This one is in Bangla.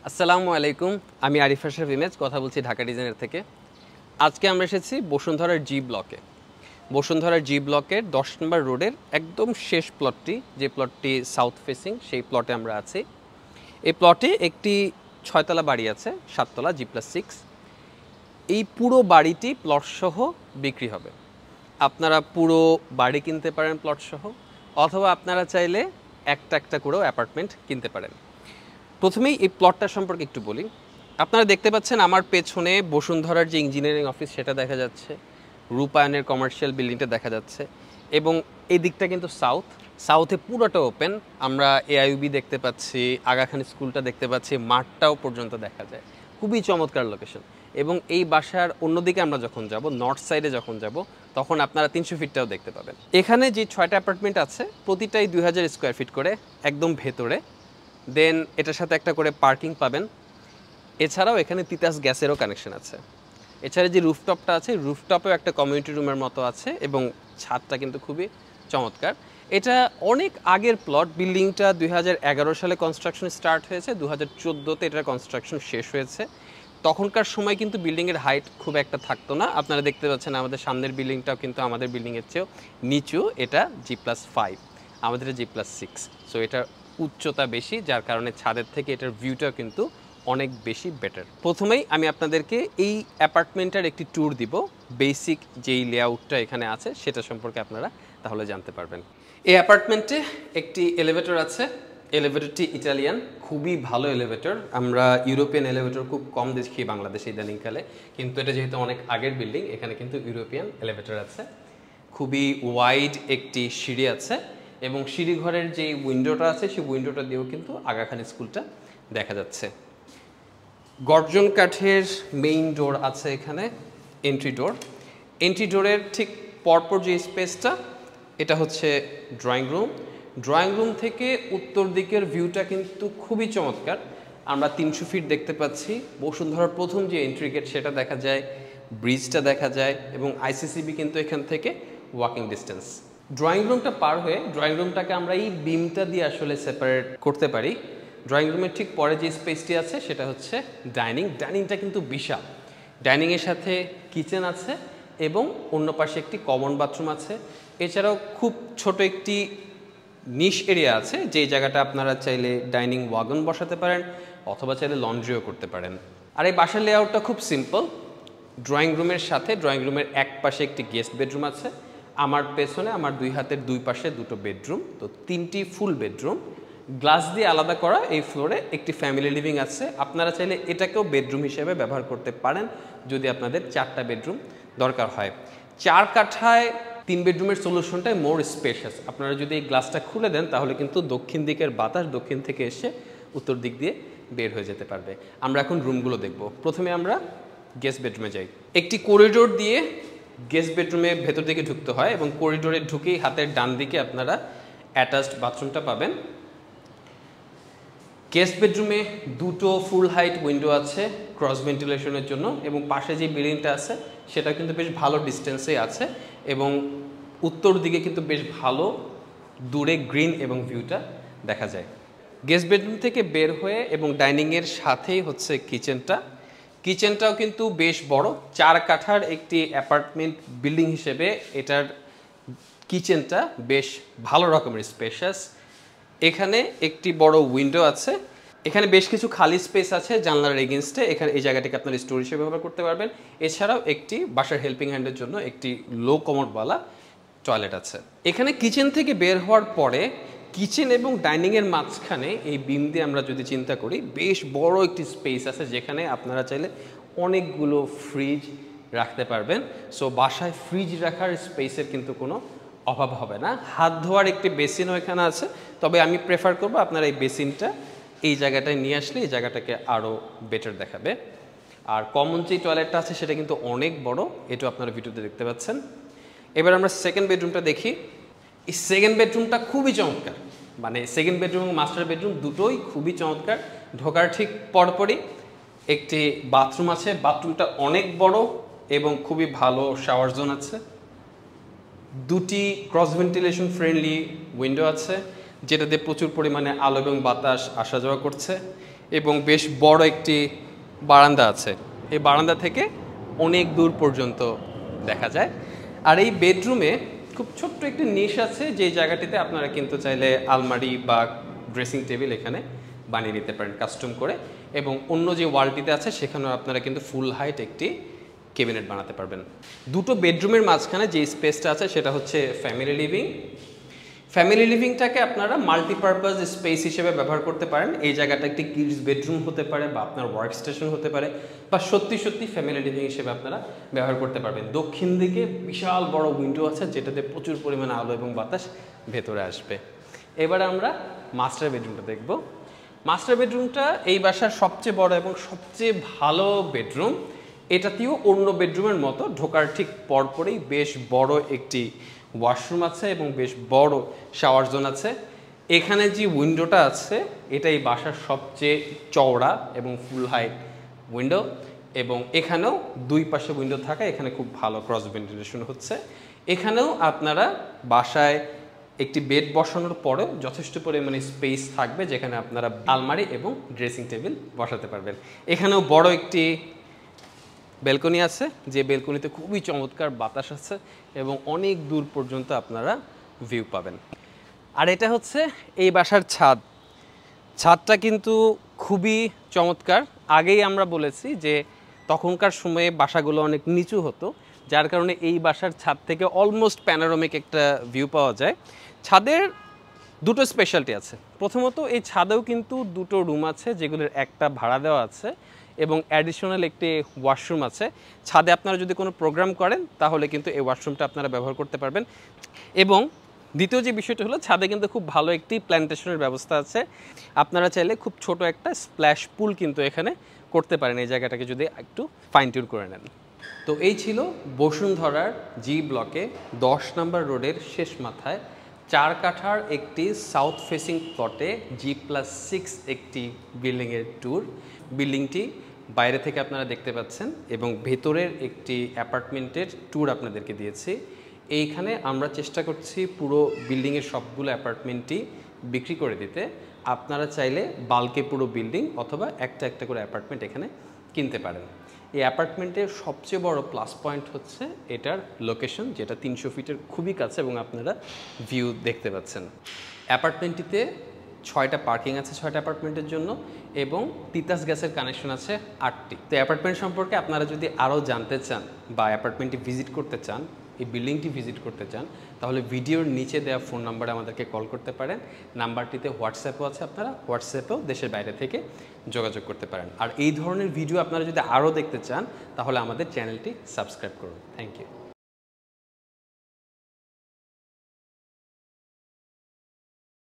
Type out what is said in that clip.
আসসালামু আলাইকুম, আমি আরিফ আশরাফ ইমেজ কথা বলছি ঢাকা ডিজাইনের থেকে। আজকে আমরা এসেছি বসুন্ধরার জি ব্লকে। বসুন্ধরার জি ব্লকের 10 নম্বর রোডের একদম শেষ প্লটটি, যে প্লটটি সাউথ ফেসিং, সেই প্লটে আমরা আছি। এই প্লটে একটি 6তলা বাড়ি আছে, 7তলা G+6। এই পুরো বাড়িটি প্লটসহ বিক্রি হবে। আপনারা পুরো বাড়ি কিনতে পারেন প্লটসহ, অথবা আপনারা চাইলে একটা একটা করেও অ্যাপার্টমেন্ট কিনতে পারেন। প্রথমেই এই প্লটটা সম্পর্কে একটু বলি। আপনারা দেখতে পাচ্ছেন আমার পেছনে বসুন্ধরার যে ইঞ্জিনিয়ারিং অফিস সেটা দেখা যাচ্ছে, রূপায়ণের কমার্শিয়াল বিল্ডিংটা দেখা যাচ্ছে, এবং এই দিকটা কিন্তু সাউথে পুরোটা ওপেন। আমরা AIUB দেখতে পাচ্ছি, আগা খান স্কুলটা দেখতে পাচ্ছি, মাঠটাও পর্যন্ত দেখা যায়। খুবই চমৎকার লোকেশন। এবং এই বাসার অন্যদিকে আমরা যখন যাব, নর্থ সাইডে যখন যাব, তখন আপনারা 300 ফিটটাও দেখতে পাবেন। এখানে যে 6টা অ্যাপার্টমেন্ট আছে, প্রতিটাই 2000 স্কোয়ার ফিট করে, একদম ভেতরে। দেন এটার সাথে একটা করে পার্কিং পাবেন। এছাড়াও এখানে তিতাস গ্যাসেরও কানেকশন আছে। এছাড়া যে রুফটপটা আছে, রুফটপেও একটা কমিউনিটি রুমের মতো আছে, এবং ছাদটা কিন্তু খুবই চমৎকার। এটা অনেক আগের প্লট। বিল্ডিংটা 2011 সালে কনস্ট্রাকশন স্টার্ট হয়েছে, 2014তে এটার কনস্ট্রাকশন শেষ হয়েছে। তখনকার সময় কিন্তু বিল্ডিংয়ের হাইট খুব একটা থাকতো না। আপনারা দেখতে পাচ্ছেন আমাদের সামনের বিল্ডিংটাও কিন্তু আমাদের বিল্ডিংয়ের চেয়েও নিচু। এটা G+5, আমাদের G+6। সো এটা উচ্চতা বেশি, যার কারণে ছাদের থেকে এটার ভিউটাও কিন্তু অনেক বেশি বেটার। প্রথমেই আমি আপনাদেরকে এই অ্যাপার্টমেন্টের একটি ট্যুর দিব। বেসিক যেই লেআউটটা এখানে আছে সেটা সম্পর্কে আপনারা তাহলে জানতে পারবেন। এই অ্যাপার্টমেন্টে একটি এলিভেটর আছে। এলিভেটরটি ইটালিয়ান, খুবই ভালো এলিভেটর। আমরা ইউরোপিয়ান এলিভেটর খুব কম দেখি বাংলাদেশে ইদানিংকালে, কিন্তু এটা যেহেতু অনেক আগের বিল্ডিং, এখানে কিন্তু ইউরোপিয়ান এলিভেটর আছে। খুবই ওয়াইড একটি সিঁড়ি আছে, এবং সিঁড়িঘরের যে উইন্ডোটা আছে সেই উইন্ডোটা দিয়েও কিন্তু আগা খান স্কুলটা দেখা যাচ্ছে। গর্জন কাঠের মেইন ডোর আছে এখানে, এন্ট্রি ডোর। এন্ট্রি ডোরের ঠিক পরপর যে স্পেসটা, এটা হচ্ছে ড্রয়িং রুম। ড্রয়িং রুম থেকে উত্তর দিকের ভিউটা কিন্তু খুবই চমৎকার। আমরা 300 ফিট দেখতে পাচ্ছি। বসুন্ধরার প্রথম যে এন্ট্রি গেট সেটা দেখা যায়, ব্রিজটা দেখা যায়, এবং ICCB কিন্তু এখান থেকে ওয়াকিং ডিস্টেন্স। ড্রয়িং রুমটা পার হয়ে ড্রয়িং রুমটাকে আমরা এই বিমটা দিয়ে আসলে সেপারেট করতে পারি। ড্রয়িং রুমের ঠিক পরে যে স্পেসটি আছে সেটা হচ্ছে ডাইনিংটা কিন্তু বিশাল। ডাইনিংয়ের সাথে কিচেন আছে, এবং অন্য পাশে একটি কমন বাথরুম আছে। এছাড়াও খুব ছোট একটি নিশ এরিয়া আছে, যেই জায়গাটা আপনারা চাইলে ডাইনিং ওয়াগন বসাতে পারেন, অথবা চাইলে লন্ড্রিও করতে পারেন। আর এই বাসার লেআউটটা খুব সিম্পল। ড্রয়িং রুমের সাথে ড্রয়িং রুমের এক পাশে একটি গেস্ট বেডরুম আছে। আমার পেছনে আমার দুই হাতের দুই পাশে দুটো বেডরুম, তো 3টি ফুল বেডরুম। গ্লাস দিয়ে আলাদা করা এই ফ্লোরে একটি ফ্যামিলি লিভিং আছে। আপনারা চাইলে এটাকেও বেডরুম হিসেবে ব্যবহার করতে পারেন যদি আপনাদের 4টা বেডরুম দরকার হয়। 4 কাঠায় 3 বেডরুমের সলিউশনটাই মোর স্পেশাস। আপনারা যদি এই গ্লাসটা খুলে দেন তাহলে কিন্তু দক্ষিণ দিকের বাতাস দক্ষিণ থেকে এসে উত্তর দিক দিয়ে বের হয়ে যেতে পারবে। আমরা এখন রুমগুলো দেখব। প্রথমে আমরা গেস্ট বেডরুমে যাই। একটি করিডোর দিয়ে গেস্ট বেডরুমে ভেতর দিকে ঢুকতে হয়, এবং করিডোরে ঢুকেই হাতের ডান দিকে আপনারা অ্যাটাচড বাথরুমটা পাবেন। গেস্ট বেডরুমে দুটো ফুল হাইট উইন্ডো আছে ক্রস ভেন্টিলেশনের জন্য, এবং পাশে যে বিল্ডিংটা আছে সেটা কিন্তু বেশ ভালো ডিস্টেন্সে আছে, এবং উত্তর দিকে কিন্তু বেশ ভালো দূরে গ্রিন এবং ভিউটা দেখা যায়। গেস্ট বেডরুম থেকে বের হয়ে এবং ডাইনিংয়ের সাথেই হচ্ছে কিচেনটাও কিন্তু বেশ বড়। 4 কাঠার একটি অ্যাপার্টমেন্ট বিল্ডিং হিসেবে এটার কিচেনটা বেশ ভালো রকমের স্পেশাস। এখানে একটি বড় উইন্ডো আছে। এখানে বেশ কিছু খালি স্পেস আছে জানলার এগেনস্টে। এখানে এই জায়গাটিকে আপনারা স্টোর হিসেবে ব্যবহার করতে পারবেন। এছাড়াও একটি বাসার হেল্পিং হ্যান্ডের জন্য একটি লো কমোডওয়ালা টয়লেট আছে। এখানে কিচেন থেকে বের হওয়ার পরে কিচেন এবং ডাইনিংয়ের মাঝখানে এই বিম দিয়ে আমরা যদি চিন্তা করি, বেশ বড় একটি স্পেস আছে যেখানে আপনারা চাইলে অনেকগুলো ফ্রিজ রাখতে পারবেন। সো বাসায় ফ্রিজ রাখার স্পেসের কিন্তু কোনো অভাব হবে না। হাত ধোয়ার একটি বেসিনও এখানে আছে, তবে আমি প্রেফার করব আপনারা এই বেসিনটা এই জায়গাটায় নিয়ে আসলে এই জায়গাটাকে আরও বেটার দেখাবে। আর কমন যে টয়লেটটা আছে সেটা কিন্তু অনেক বড়, এটাও আপনারা ভিডিওতে দেখতে পাচ্ছেন। এবার আমরা সেকেন্ড বেডরুমটা দেখি। এই সেকেন্ড বেডরুমটা খুবই চমৎকার, মানে সেকেন্ড বেডরুম এবং মাস্টার বেডরুম দুটোই খুবই চমৎকার। ঢোকার ঠিক পরপরই একটি বাথরুম আছে। বাথরুমটা অনেক বড় এবং খুবই ভালো শাওয়ার জোন আছে। দুটি ক্রস ভেন্টিলেশন ফ্রেন্ডলি উইন্ডো আছে, যেটাতে প্রচুর পরিমাণে আলো এবং বাতাস আসা যাওয়া করছে। এবং বেশ বড় একটি বারান্দা আছে। এই বারান্দা থেকে অনেক দূর পর্যন্ত দেখা যায়। আর এই বেডরুমে খুব ছোট্ট একটি নিশ আছে, যে জায়গাটিতে আপনারা কিন্তু চাইলে আলমারি বা ড্রেসিং টেবিল এখানে বানিয়ে নিতে পারেন কাস্টম করে, এবং অন্য যে ওয়ালটিতে আছে সেখানেও আপনারা কিন্তু ফুল হাইট একটি ক্যাবিনেট বানাতে পারবেন। দুটো বেডরুমের মাঝখানে যে স্পেসটা আছে সেটা হচ্ছে ফ্যামিলি লিভিং। ফ্যামিলি লিভিংটাকে আপনারা মাল্টিপারপাস স্পেস হিসেবে ব্যবহার করতে পারেন। এই জায়গাটা একটি কিডস বেডরুম হতে পারে, বা আপনার ওয়ার্ক স্টেশন হতে পারে, বা সত্যি ফ্যামিলি লিভিং হিসেবে আপনারা ব্যবহার করতে পারবেন। দক্ষিণ দিকে বিশাল বড় উইন্ডো আছে, যেটাতে প্রচুর পরিমাণে আলো এবং বাতাস ভেতরে আসবে। এবারে আমরা মাস্টার বেডরুমটা দেখব। মাস্টার বেডরুমটা এই বাসার সবচেয়ে বড় এবং সবচেয়ে ভালো বেডরুম। এটাতেও অন্য বেডরুমের মতো ঢোকার ঠিক পরপরেই বেশ বড় একটি ওয়াশরুম আছে এবং বেশ বড় শাওয়ার জোন আছে। এখানে যে উইন্ডোটা আছে এটা এই বাসার সবচেয়ে চওড়া এবং ফুল হাইট উইন্ডো, এবং এখানেও দুই পাশে উইন্ডো থাকা এখানে খুব ভালো ক্রস ভেন্টিলেশন হচ্ছে। এখানেও আপনারা বাসায় একটি বেড বসানোর পরেও যথেষ্ট পরিমাণে স্পেস থাকবে, যেখানে আপনারা আলমারি এবং ড্রেসিং টেবিল বসাতে পারবেন। এখানেও বড় একটি ব্যালকনি আছে, যে ব্যালকনিতে খুবই চমৎকার বাতাস আছে এবং অনেক দূর পর্যন্ত আপনারা ভিউ পাবেন। আর এটা হচ্ছে এই বাসার ছাদ। ছাদটা কিন্তু খুবই চমৎকার। আগেই আমরা বলেছি যে তখনকার সময়ে বাসাগুলো অনেক নিচু হতো, যার কারণে এই বাসার ছাদ থেকে অলমোস্ট প্যানোরামিক একটা ভিউ পাওয়া যায়। ছাদের দুটো স্পেশালিটি আছে। প্রথমত এই ছাদেও কিন্তু দুটো রুম আছে, যেগুলোর একটা ভাড়া দেওয়া আছে, এবং অ্যাডিশনাল একটি ওয়াশরুম আছে। ছাদে আপনারা যদি কোনো প্রোগ্রাম করেন তাহলে কিন্তু এই ওয়াশরুমটা আপনারা ব্যবহার করতে পারবেন। এবং দ্বিতীয় যে বিষয়টা হলো, ছাদে কিন্তু খুব ভালো একটি প্ল্যান্টেশনের ব্যবস্থা আছে। আপনারা চাইলে খুব ছোট একটা স্প্ল্যাশ পুল কিন্তু এখানে করতে পারেন, এই জায়গাটাকে যদি একটু ফাইন টিউন করে নেন। তো এই ছিল বসুন্ধরার জি ব্লকে 10 নম্বর রোডের শেষ মাথায় 4 কাঠার একটি সাউথ ফেসিং প্লটে G+6 একটি বিল্ডিংয়ের ট্যুর। বিল্ডিংটি বাইরে থেকে আপনারা দেখতে পাচ্ছেন এবং ভেতরের একটি অ্যাপার্টমেন্টের ট্যুর আপনাদেরকে দিয়েছি। এইখানে আমরা চেষ্টা করছি পুরো বিল্ডিংয়ের সবগুলো অ্যাপার্টমেন্টই বিক্রি করে দিতে। আপনারা চাইলে বাল্কে পুরো বিল্ডিং অথবা একটা একটা করে অ্যাপার্টমেন্ট এখানে কিনতে পারেন। এই অ্যাপার্টমেন্টের সবচেয়ে বড় প্লাস পয়েন্ট হচ্ছে এটার লোকেশন, যেটা 300 ফিটের খুবই কাছে এবং আপনারা ভিউ দেখতে পাচ্ছেন। অ্যাপার্টমেন্টটিতে 6টা পার্কিং আছে 6টা অ্যাপার্টমেন্টের জন্য, এবং তিতাস গ্যাসের কানেকশন আছে 8টি। তো অ্যাপার্টমেন্ট সম্পর্কে আপনারা যদি আরও জানতে চান বা অ্যাপার্টমেন্টটি ভিজিট করতে চান, এই বিল্ডিংটি ভিজিট করতে চান, তাহলে ভিডিওর নিচে দেওয়া ফোন নাম্বারে আমাদেরকে কল করতে পারেন। নাম্বারটিতে হোয়াটসঅ্যাপও আছে, আপনারা হোয়াটসঅ্যাপেও দেশের বাইরে থেকে যোগাযোগ করতে পারেন। আর এই ধরনের ভিডিও আপনারা যদি আরও দেখতে চান তাহলে আমাদের চ্যানেলটি সাবস্ক্রাইব করুন। Thank you.